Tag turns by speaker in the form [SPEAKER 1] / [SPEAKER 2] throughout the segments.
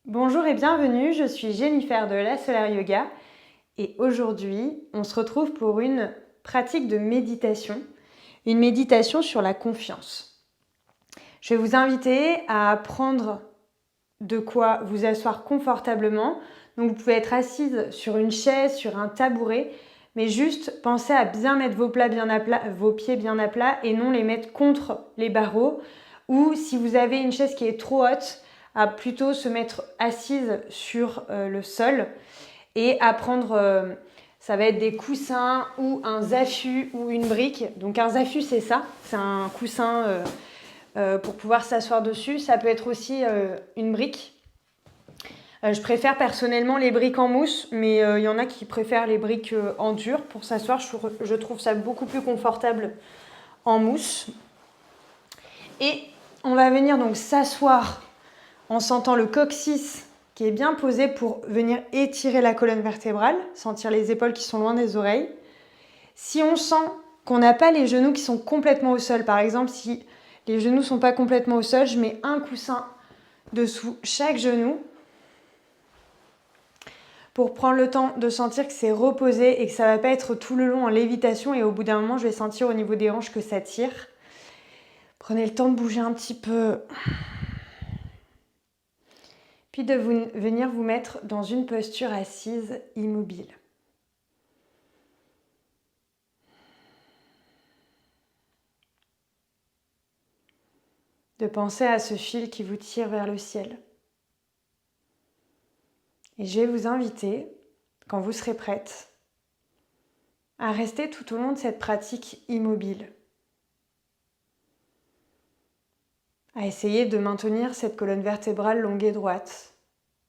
[SPEAKER 1] Bonjour et bienvenue, je suis Jennifer de La Solaire Yoga et aujourd'hui on se retrouve pour une pratique de méditation, une méditation sur la confiance. Je vais vous inviter à prendre de quoi vous asseoir confortablement. Donc vous pouvez être assise sur une chaise, sur un tabouret, mais juste pensez à bien mettre vos pieds bien à plat et non les mettre contre les barreaux. Ou si vous avez une chaise qui est trop haute, à plutôt se mettre assise sur le sol et à prendre, ça va être des coussins ou un zafu ou une brique. Donc un zafu c'est ça, c'est un coussin pour pouvoir s'asseoir dessus. Ça peut être aussi une brique. Je préfère personnellement les briques en mousse, mais il y en a qui préfèrent les briques en dur pour s'asseoir. Je trouve ça beaucoup plus confortable en mousse. Et on va venir donc s'asseoir en sentant le coccyx qui est bien posé pour venir étirer la colonne vertébrale, sentir les épaules qui sont loin des oreilles. Si on sent qu'on n'a pas les genoux qui sont complètement au sol, par exemple, si les genoux ne sont pas complètement au sol, je mets un coussin dessous chaque genou pour prendre le temps de sentir que c'est reposé et que ça ne va pas être tout le long en lévitation et au bout d'un moment, je vais sentir au niveau des hanches que ça tire. Prenez le temps de bouger un petit peu. Puis de venir vous mettre dans une posture assise immobile. De penser à ce fil qui vous tire vers le ciel. Et je vais vous inviter, quand vous serez prête, à rester tout au long de cette pratique immobile. À essayer de maintenir cette colonne vertébrale longue et droite,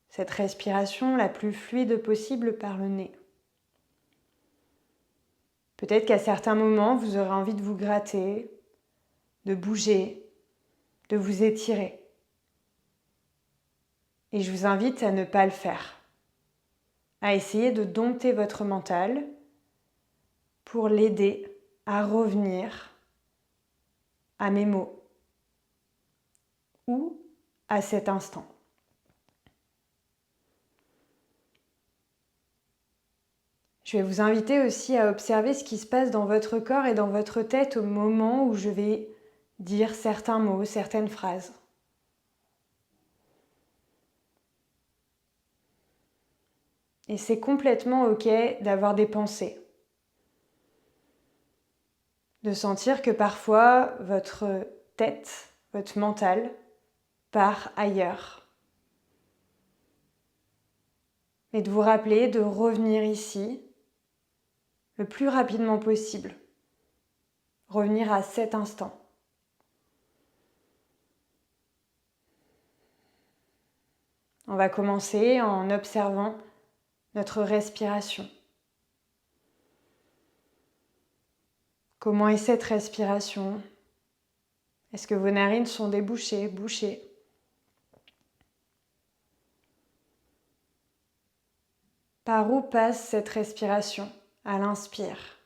[SPEAKER 1] cette respiration la plus fluide possible par le nez. Peut-être qu'à certains moments, vous aurez envie de vous gratter, de bouger, de vous étirer. Et je vous invite à ne pas le faire, à essayer de dompter votre mental pour l'aider à revenir à mes mots ou à cet instant. Je vais vous inviter aussi à observer ce qui se passe dans votre corps et dans votre tête au moment où je vais dire certains mots, certaines phrases. Et c'est complètement ok d'avoir des pensées. De sentir que parfois votre tête, votre mental part ailleurs. Et de vous rappeler de revenir ici le plus rapidement possible. Revenir à cet instant. On va commencer en observant notre respiration. Comment est cette respiration? Est-ce que vos narines sont débouchées, bouchées? Par où passe cette respiration à l'inspire?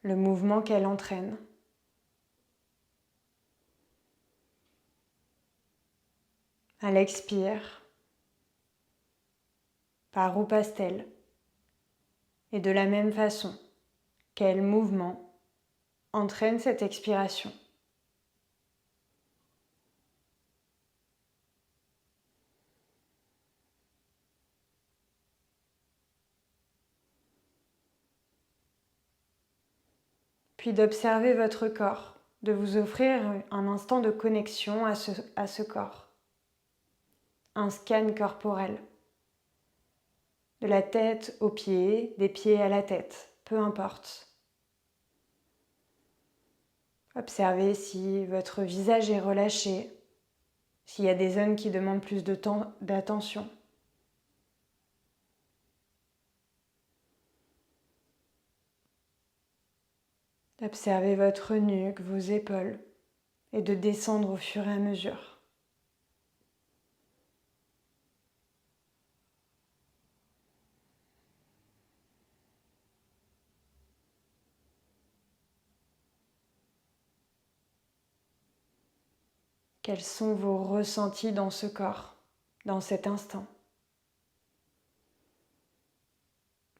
[SPEAKER 1] Le mouvement qu'elle entraîne. À l'expire, par où passe-t-elle? Et de la même façon, quel mouvement entraîne cette expiration? Puis d'observer votre corps, de vous offrir un instant de connexion à ce corps. Un scan corporel. De la tête aux pieds, des pieds à la tête, peu importe. Observez si votre visage est relâché, s'il y a des zones qui demandent plus de temps d'attention. Observez votre nuque, vos épaules, et de descendre au fur et à mesure. Quels sont vos ressentis dans ce corps, dans cet instant?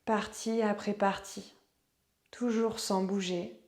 [SPEAKER 1] Partie après partie, toujours sans bouger.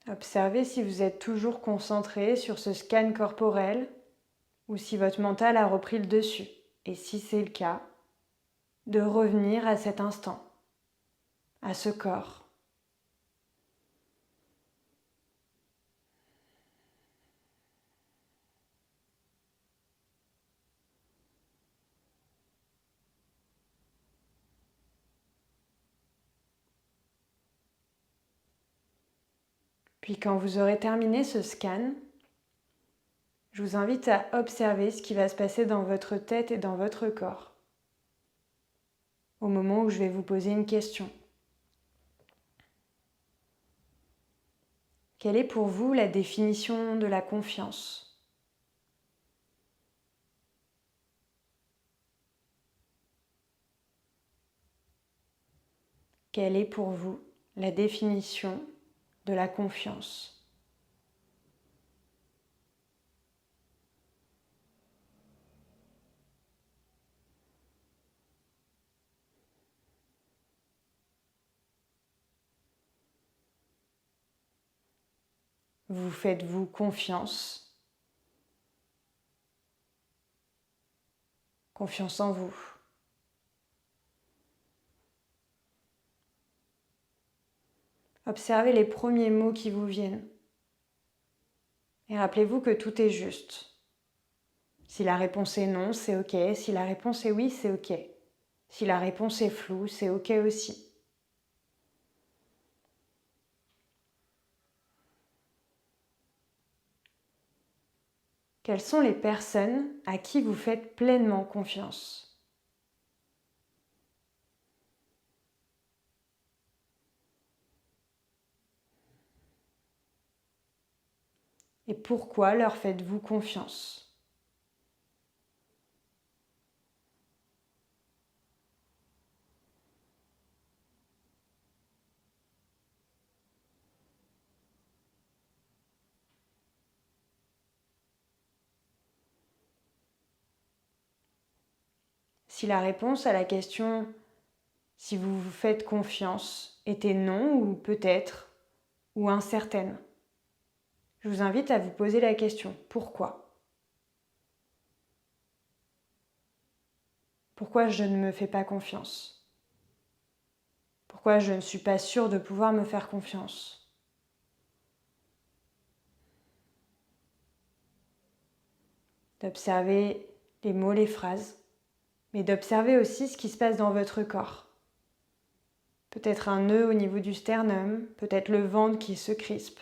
[SPEAKER 1] Observez si vous êtes toujours concentré sur ce scan corporel ou si votre mental a repris le dessus. Et si c'est le cas, de revenir à cet instant, à ce corps. Puis quand vous aurez terminé ce scan, je vous invite à observer ce qui va se passer dans votre tête et dans votre corps au moment où je vais vous poser une question. Quelle est pour vous la définition de la confiance ? Quelle est pour vous la définition de la confiance ? Vous faites-vous confiance? Confiance en vous. Observez les premiers mots qui vous viennent. Et rappelez-vous que tout est juste. Si la réponse est non, c'est ok. Si la réponse est oui, c'est ok. Si la réponse est floue, c'est ok aussi. Quelles sont les personnes à qui vous faites pleinement confiance ? Et pourquoi leur faites-vous confiance ? Si la réponse à la question « si vous vous faites confiance » était non ou peut-être ou incertaine, je vous invite à vous poser la question « pourquoi » ? Pourquoi je ne me fais pas confiance ? Pourquoi je ne suis pas sûre de pouvoir me faire confiance ? D'observer les mots, les phrases, mais d'observer aussi ce qui se passe dans votre corps. Peut-être un nœud au niveau du sternum, peut-être le ventre qui se crispe,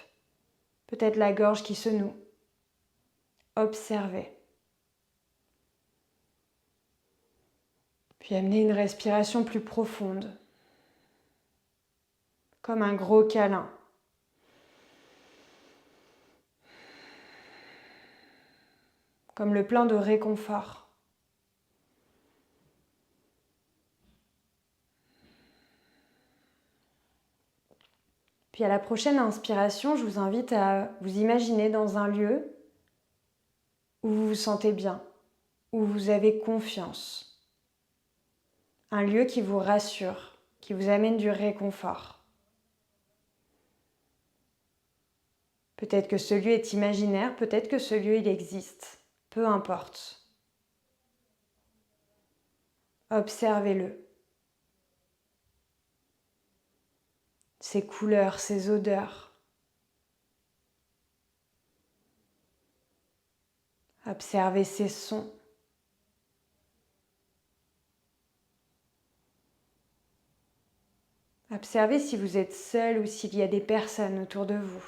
[SPEAKER 1] peut-être la gorge qui se noue. Observez. Puis amenez une respiration plus profonde, comme un gros câlin. Comme le plein de réconfort. Puis à la prochaine inspiration, je vous invite à vous imaginer dans un lieu où vous vous sentez bien, où vous avez confiance. Un lieu qui vous rassure, qui vous amène du réconfort. Peut-être que ce lieu est imaginaire, peut-être que ce lieu il existe. Peu importe. Observez-le. Ses couleurs, ses odeurs. Observez ses sons. Observez si vous êtes seul ou s'il y a des personnes autour de vous.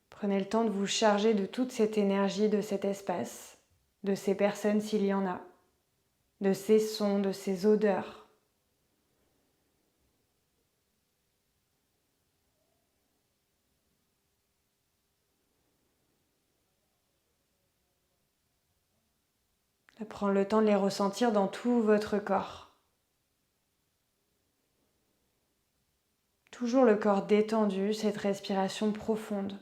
[SPEAKER 1] Prenez le temps de vous charger de toute cette énergie de cet espace, de ces personnes s'il y en a, de ces sons, de ces odeurs. De prendre le temps de les ressentir dans tout votre corps. Toujours le corps détendu, cette respiration profonde.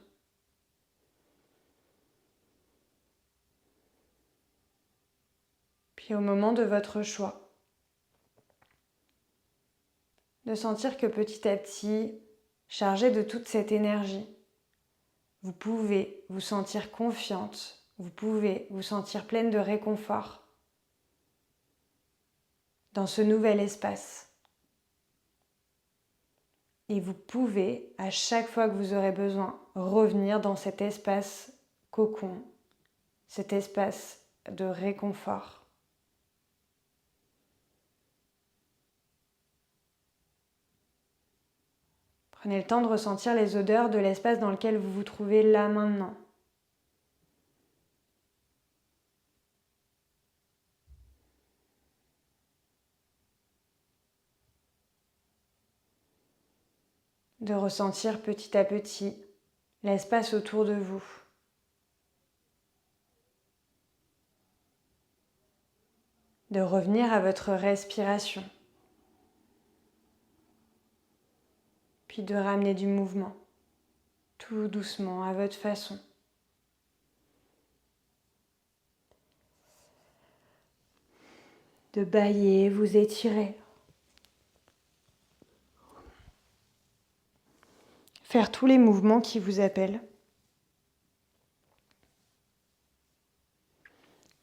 [SPEAKER 1] Puis au moment de votre choix, de sentir que petit à petit, chargé de toute cette énergie, vous pouvez vous sentir confiante, vous pouvez vous sentir pleine de réconfort dans ce nouvel espace. Et vous pouvez, à chaque fois que vous aurez besoin, revenir dans cet espace cocon, cet espace de réconfort. Prenez le temps de ressentir les odeurs de l'espace dans lequel vous vous trouvez là maintenant. De ressentir petit à petit l'espace autour de vous. De revenir à votre respiration. Puis de ramener du mouvement, tout doucement, à votre façon. De bâiller, vous étirer. Faire tous les mouvements qui vous appellent.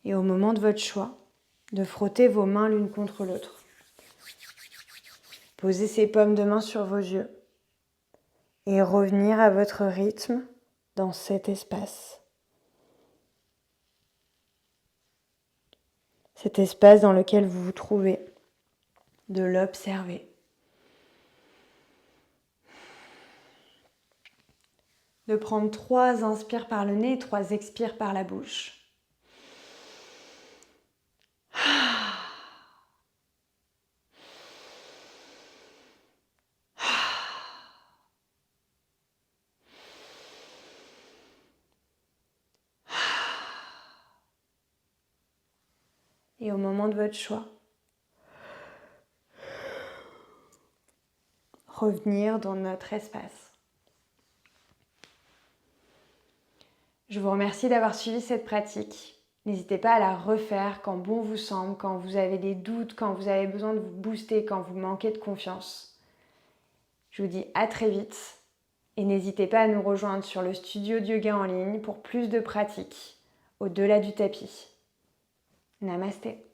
[SPEAKER 1] Et au moment de votre choix, de frotter vos mains l'une contre l'autre. Posez ces paumes de main sur vos yeux et revenir à votre rythme dans cet espace. Cet espace dans lequel vous vous trouvez, de l'observer. De prendre 3 inspires par le nez et 3 expires par la bouche. Et au moment de votre choix, revenir dans notre espace. Je vous remercie d'avoir suivi cette pratique. N'hésitez pas à la refaire quand bon vous semble, quand vous avez des doutes, quand vous avez besoin de vous booster, quand vous manquez de confiance. Je vous dis à très vite et n'hésitez pas à nous rejoindre sur le studio de yoga en ligne pour plus de pratiques au-delà du tapis. Namasté.